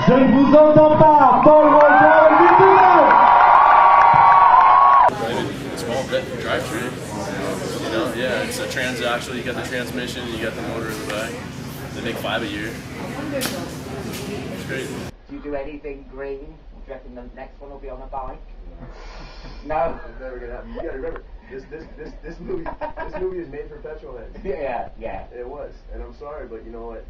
Je ne vous entends pas, Paul Walker, Small bit drivetrain. You know, yeah, it's a transaxle. You got the transmission, you got the motor in the back. They make 5 a year. It's great. Do you do anything green? Do you reckon the next one will be on a bike? No. It's never gonna happen. You gotta remember, this movie is made for petrol heads. Yeah. It was, and I'm sorry, but you know what?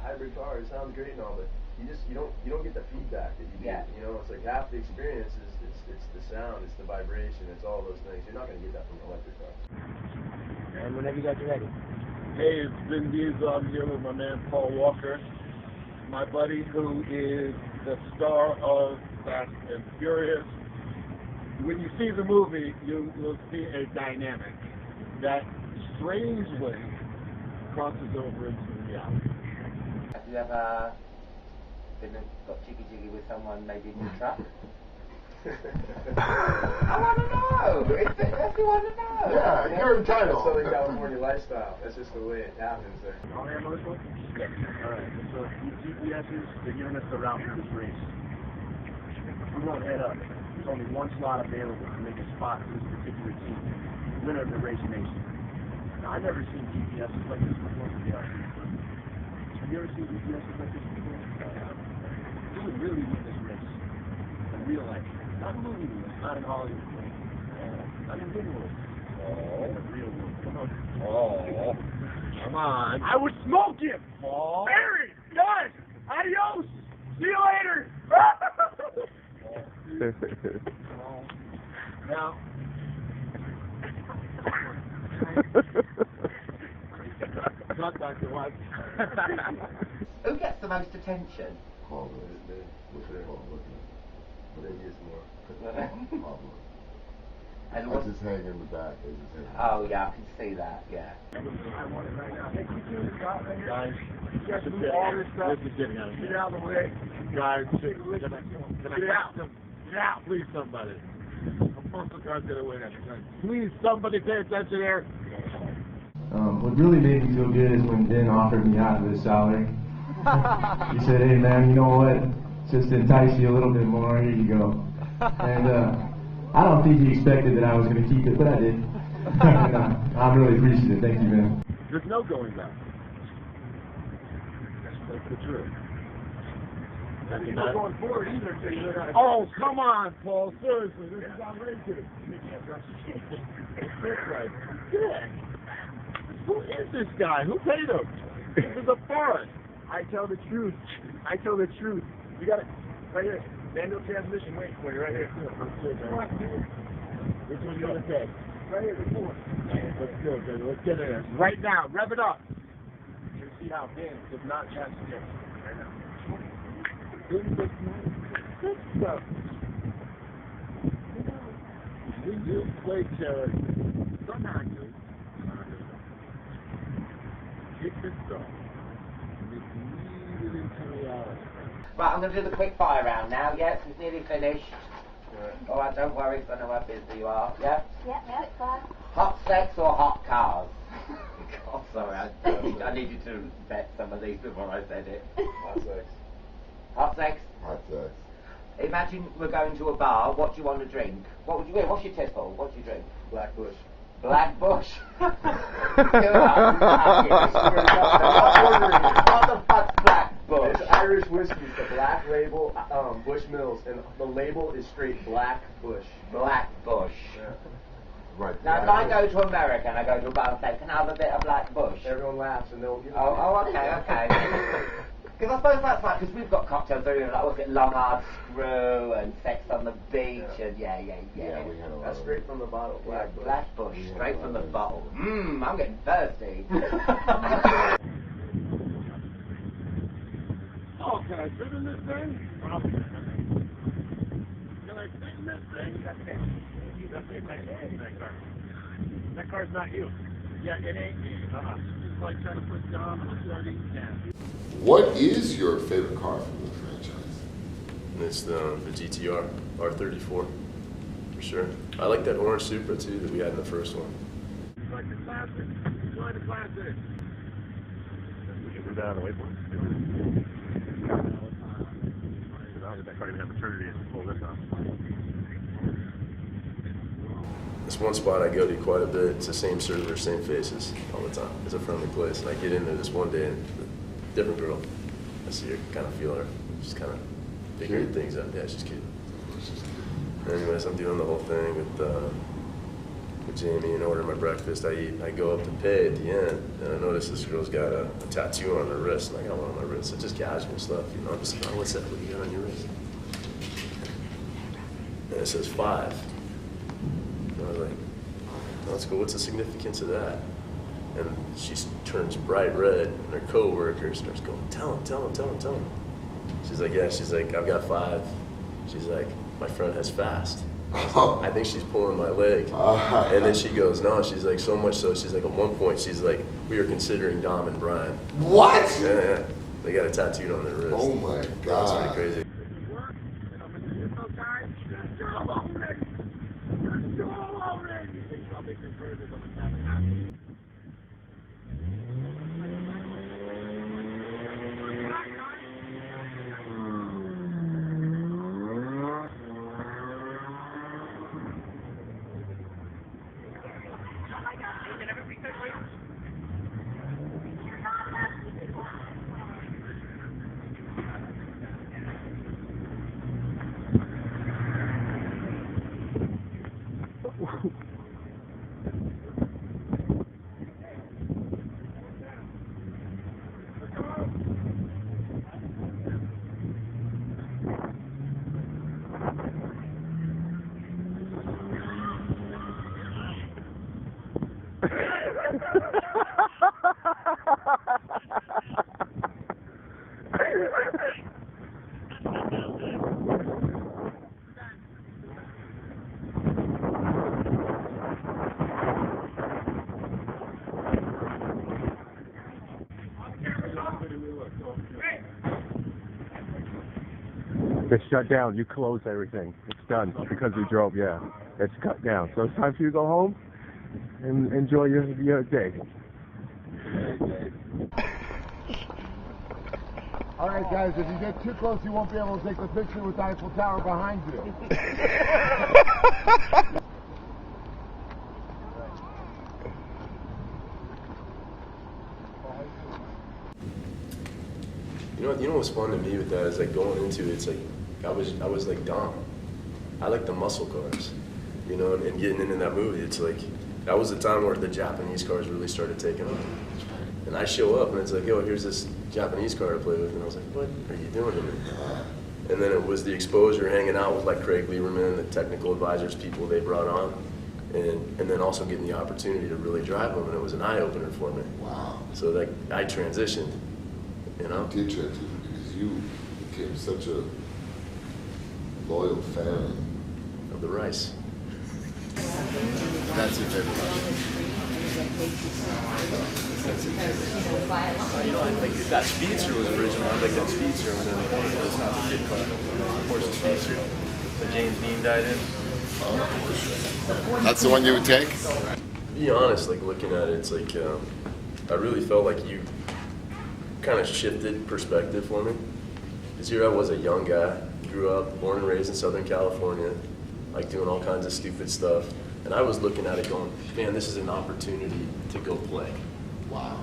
Hybrid car, it sounds great and all, but you don't get the feedback that you get. You know, it's like half the experience is it's the sound, it's the vibration, it's all those things. You're not gonna get that from an electric car. And whenever you guys are ready. Hey, it's Vin Diesel. I'm here with my man Paul Walker, my buddy who is the star of Fast and Furious. When you see the movie, you will see a dynamic that strangely crosses over into reality. Have you ever got jiggy with someone maybe in your truck? I want to know. If you want to know. Yeah, you're entitled. Southern California lifestyle. That's just the way it happens there. All right, this one? Yeah. All right. So these GPSs, they're giving us the route for this race. We won't head up. There's only one slot available to make a spot for this particular team. Winner of the race nation. Now, I've never seen GPSs like this before. Have you ever seen GPSs like this before? Who would really win this race in real life? Not in movie movies, not in Hollywood. Not in real world. In the real world. Come on. Oh. Come on. I was smoking. Oh. Barry, guys, adios. See you later. Now. Not Dr. Watts. Who gets the most attention? Paul, they use more. And I just hang in the back. oh yeah, I can see that. Yeah. Guys, get all this stuff. Get out of the way. Guys, get out. Get out, please, somebody. Muscle cars get away. Please, somebody pay attention here. What really made me feel good is when Vin offered me half of his salary. He said, hey man, you know what? Just to entice you a little bit more, here you go. And I don't think he expected that I was going to keep it, but I did. And, I'm really appreciative. Thank you, man. There's no going back. That's the truth. There's no going forward either. Oh, come on, Paul. Seriously, this is outrageous. Right. Who is this guy? Who paid him? This is a forest. I tell the truth. I tell the truth. You got it right here. Manual transmission waiting for you right here. Which one you gonna take? Right here, the fourth. Let's go, baby. Let's get in there. Right now, rev it up. You see how Vin does not catch this. Right now. Vin does not. Good stuff. We do play characters. Some actors. Get this stuff. Right, I'm going to do the quick fire round now. Yes, it's nearly finished. All right, don't worry, I know how busy you are. Yeah? Yeah, it's fine. Hot sex or hot cars? Oh, sorry, I need you to vet some of these before I said it. Hot sex. Hot sex? Hot sex. Imagine we're going to a bar. What do you want to drink? What would you drink? What's your tipple? What do you drink? Black Bush. Black Bush. What the fuck's Black Bush? It's Irish whiskey, the Black Label, Bush Mills, and the label is straight Black Bush. Black Bush. Yeah. Right. Now, if I go to America and I go to a bar and say, can I have a bit of Black Bush? Everyone laughs and they'll give it. Oh, okay. Because I suppose that's like, because we've got cocktails that are like, what's it, Long Hard Screw and Sex on the Beach and yeah. We had a lot That's straight from the bottle. Black Bush, straight from the bottle. I'm getting thirsty. Oh, can I fit in this thing? Can I fit in this thing? That car's not you. Yeah, it ain't me. It's like trying to put Dom on a sardine can. What is your favorite car from the franchise? It's the GTR R34 for sure. I like that orange Supra too that we had in the first one. It's like the classic. It's like the classic. We can do that on the way. why did that car even have eternity to pull this off? This one spot I go to quite a bit. It's the same server, same faces all the time. It's a friendly place. And I get in there this one day and a different girl. I see her, kind of feel her. She's kind of figuring things out. Yeah, she's cute. Anyways, I'm doing the whole thing with Jamie and ordering my breakfast. I go up to pay at the end, and I notice this girl's got a tattoo on her wrist, and I got one on my wrist. It's just casual stuff, you know. I'm just like, oh, what's that? What do you got on your wrist? And it says 5. And I was like, oh, that's cool. What's the significance of that? And she turns bright red, and her coworker starts going, tell him. She's like, yeah. She's like, I've got 5. She's like, my friend has fast. I think she's pulling my leg. And then she goes, no. She's like, so much so. She's like, at one point, she's like, we are considering Dom and Brian. What? Yeah. They got a tattooed on their wrist. Oh my God. That's pretty crazy. It's shut down. You close everything. It's done because we drove. Yeah, it's cut down. So it's time for you to go home and enjoy your day. All right, guys, if you get too close, you won't be able to take the picture with the Eiffel Tower behind you. You know what's fun to me with that is like going into it, it's like I was like Dom. I like the muscle cars, you know, and getting into that movie, it's like that was the time where the Japanese cars really started taking off. And I show up and it's like, yo, here's this Japanese car to play with, and I was like, what are you doing to me? And then it was the exposure, hanging out with like Craig Lieberman, the technical advisors, people they brought on, and then also getting the opportunity to really drive them, and it was an eye opener for me. Wow. So like I transitioned. You know? You did transition because you became such a loyal fan of the rice. That's your favorite one. You know, I think that Speedster was original. I like that Speedster, and then it's not the kid car. Of course, the Speedster that James Dean died in. That's the one you would take? To be honest, like looking at it, it's like I really felt like you kind of shifted perspective for me. Because here I was a young guy, grew up, born and raised in Southern California, like doing all kinds of stupid stuff. And I was looking at it going, man, this is an opportunity to go play. Wow.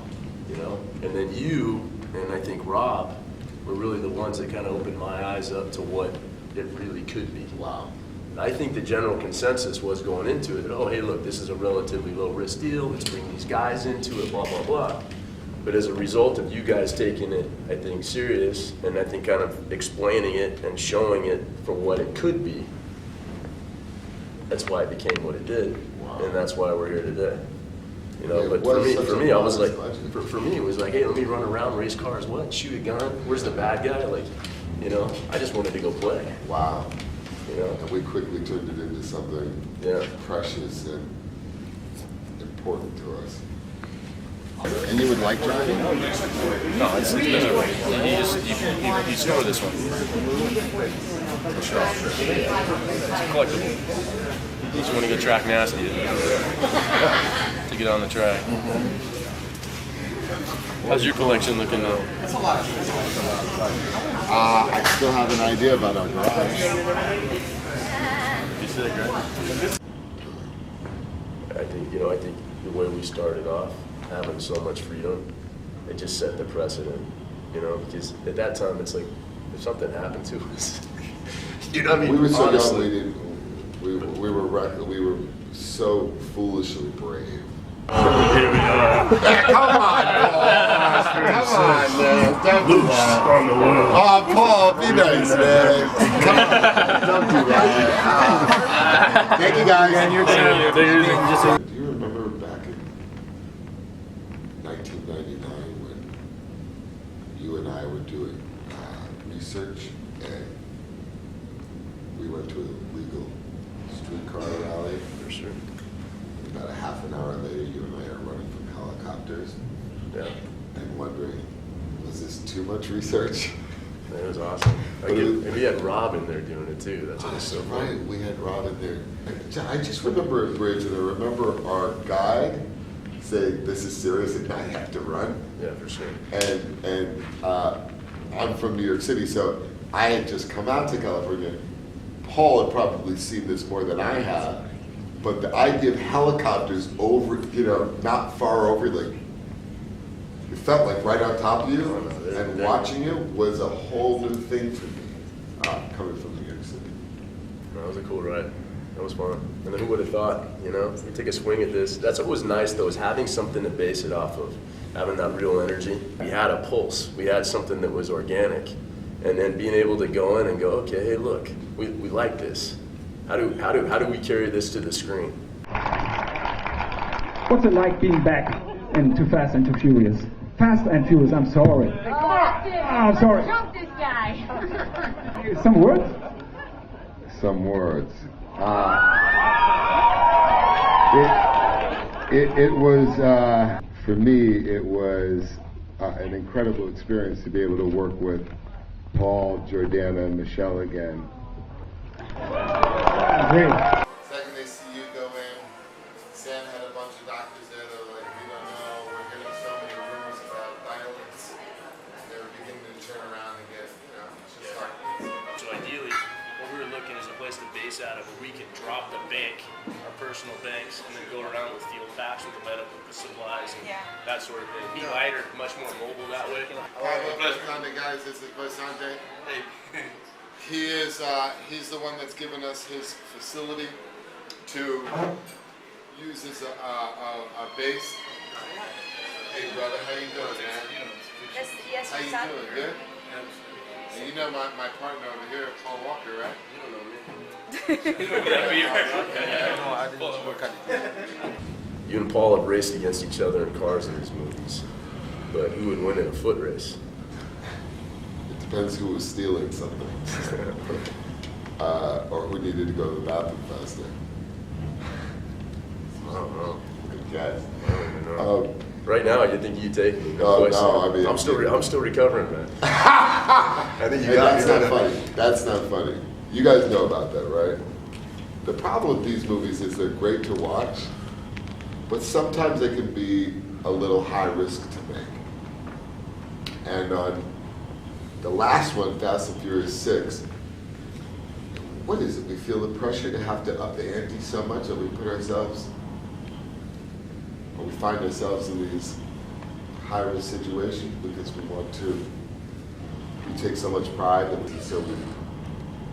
You know? And then you, and I think Rob, were really the ones that kind of opened my eyes up to what it really could be. Wow. And I think the general consensus was going into it, oh, hey, look, this is a relatively low risk deal, let's bring these guys into it, blah, blah, blah. But as a result of you guys taking it, I think, serious, and I think kind of explaining it and showing it for what it could be, that's why it became what it did. Wow. And that's why we're here today. You know, but for me, I was like, for me, it was like, hey, let me run around, race cars, what, shoot a gun, where's the bad guy? Like, you know, I just wanted to go play. Wow. You know? And we quickly turned it into something precious and important to us. And you would like driving? No, it's miserable. You store this one. For sure. It's collectible. You just want to go track nasty to get on the track. How's your collection looking now? I still have an idea about our garage. You sick, right? I think the way we started off, having so much freedom, it just set the precedent, because at that time it's like, if something happened to us, We were so young, we were so foolishly brave. Here we are. Come on, man. Don't do that. On the world. Oh, Paul, be nice, man. Come on, don't do that. Thank you, guys. Do you remember back in 1999 when you and I were doing research and we went to a legal streetcar rally? for sure. About a half an hour later, you and I are running from helicopters Yeah, and wondering, was this too much research? it was awesome. But And we had Rob in there doing it too. That's what was so Right, fun. we had Rob in there. I just remember a bridge, and I remember our guide saying, "This is serious, and I have to run." Yeah, for sure. And I'm from New York City, so I had just come out to California. Paul had probably seen this more than I have, but the idea of helicopters over, not far over, like, it felt like right on top of you, Oh, no, and they're- watching you was a whole new thing for me, coming from New York City. That was a cool ride. That was fun. And then who would have thought, you take a swing at this. That's what was nice though, is having something to base it off of, having that real energy. We had a pulse. We had something that was organic. And then being able to go in and go, okay, hey, look, we like this. How do we carry this to the screen? What's it like being back in Too Fast and Too Furious? Fast and Furious, I'm sorry. I'm sorry. Jump this guy. Some words? Some words. It was, for me, it was an incredible experience to be able to work with Paul, Jordana, and Michelle again. Great. Second they see you go in, Sam had a bunch of doctors there that were like, we don't know, we're getting so many rumors about violence. And they were beginning to turn around and get, just start. So ideally, what we were looking is a place to base out of where we can drop the bank, our personal banks, and then go around with field packs with the medical supplies and that sort of thing. Be lighter, much more mobile that way. Sunday, guys, this is Sanjay. Hey. He's the one that's given us his facility to use as a base. Hey brother, how you doing, man? Yes, How you doing? Good? And you know my partner over here, Paul Walker, right? You and Paul have raced against each other in cars in these movies. But who would win in a foot race? It depends who was stealing something. Or who needed to go to the bathroom faster. I don't know. Good guys. I don't even know. Right now, you think you take me? Oh, voice. no, I mean- I'm still recovering, man. I think you Hey, got that's me. not funny. That's not funny. You guys know about that, right? The problem with these movies is they're great to watch, but sometimes they can be a little high risk to make. And on the last one, Fast and Furious 6, what is it? We feel the pressure to have to up the ante so much that we put ourselves, or we find ourselves in these high-risk situations because we take so much pride that we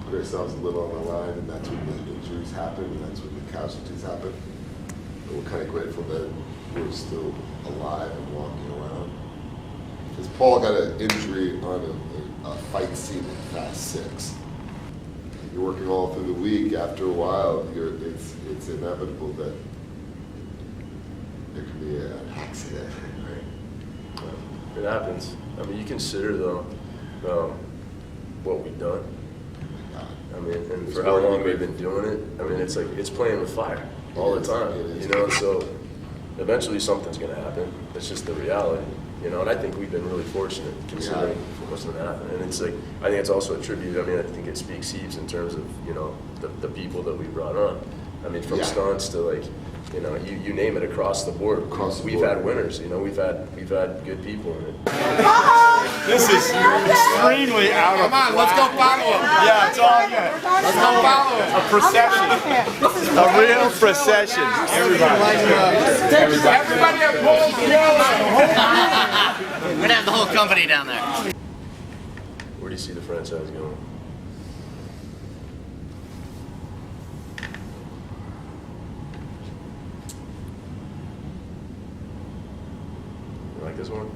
put ourselves a little on the line, and that's when the injuries happen, and that's when the casualties happen. But we're kind of grateful that we're still alive and walking around. Because Paul got an injury on a fight scene in Fast 6. You're working all through the week. After a while, it's inevitable that there can be an accident, right? It happens. I mean, you consider though what we've done. I mean, and It's for how long working. we've been doing it. I mean, it's like it's playing with fire all It the time. is. So eventually something's going to happen. It's just the reality. And I think we've been really fortunate considering what's going to happen. And it's like, I think it's also a tribute. I mean, I think it speaks heaps in terms of, the people that we brought on. I mean, from Yeah. stunts to like, You know, you name it across the board. We've had winners. You know, we've had good people in it. This is extremely out of. Come on, let's go follow him. Yeah, it's all good. Let's go follow him. A procession. A real procession. Everybody at Paul's together. We're gonna have the whole company down there. Where do you see the franchise going? You like this one?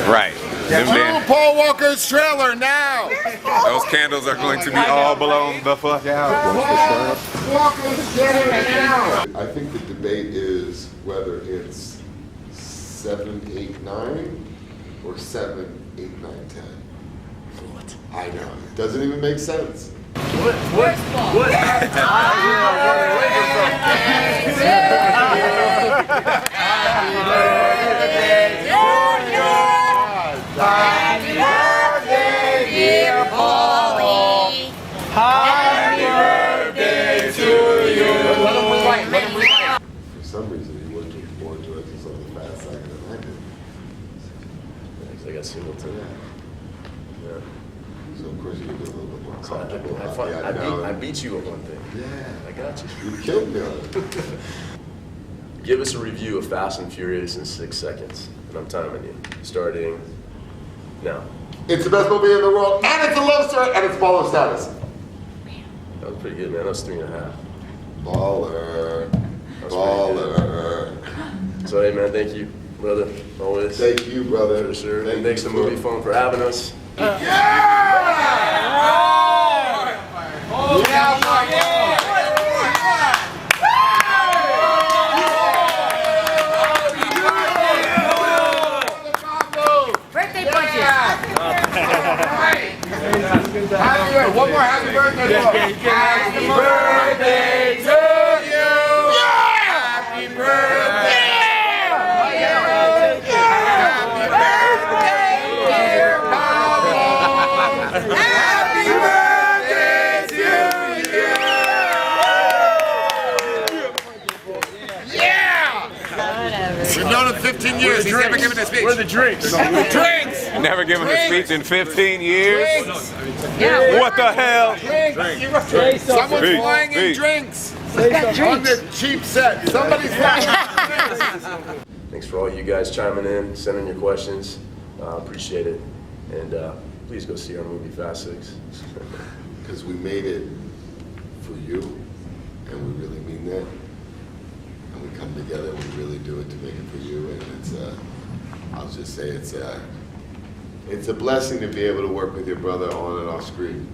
Right. To Paul Walker's trailer now. Those candles are going to be all blown the fuck out. Paul Walker's trailer now. I think the debate is whether it's 7, 8, 9 or 7, 8, 9, 10. What? I know. It doesn't even make sense. What? Happy birthday, dear Paulie. Happy birthday to you. For some reason, he was looking forward to it just on the fast second than I did. Because I got single today. Yeah. So of course you can do a little bit more. So I beat you at one thing. Yeah. I got you. You killed me on it. Give us a review of Fast and Furious in 6 seconds. And I'm timing you. Starting now. It's the best movie in the world, and it's a love story, and it's baller status. That was pretty good, man. That was 3.5. Baller. That's Baller. So, hey, man, thank you, brother. Always. Thank you, brother. For sure. And thanks to Movie Phone for having us. One more happy birthday. Happy birthday to you. Happy birthday. Happy birthday, dear Pablo. Happy birthday to you. Yeah. We've known him 15 years. He's never given a speech. Where are the drinks? Drinks. Never given a speech in 15 years. Drinks. What the hell? Drinks. Someone's flying in drinks. On the cheap set. Somebody's flying. Thanks for all you guys chiming in, sending your questions. Appreciate it. And please go see our movie Fast 6. Because we made it for you, and we really mean that. And we come together and we really do it to make it for you. And it's, I'll just say it's a blessing to be able to work with your brother on and off screen.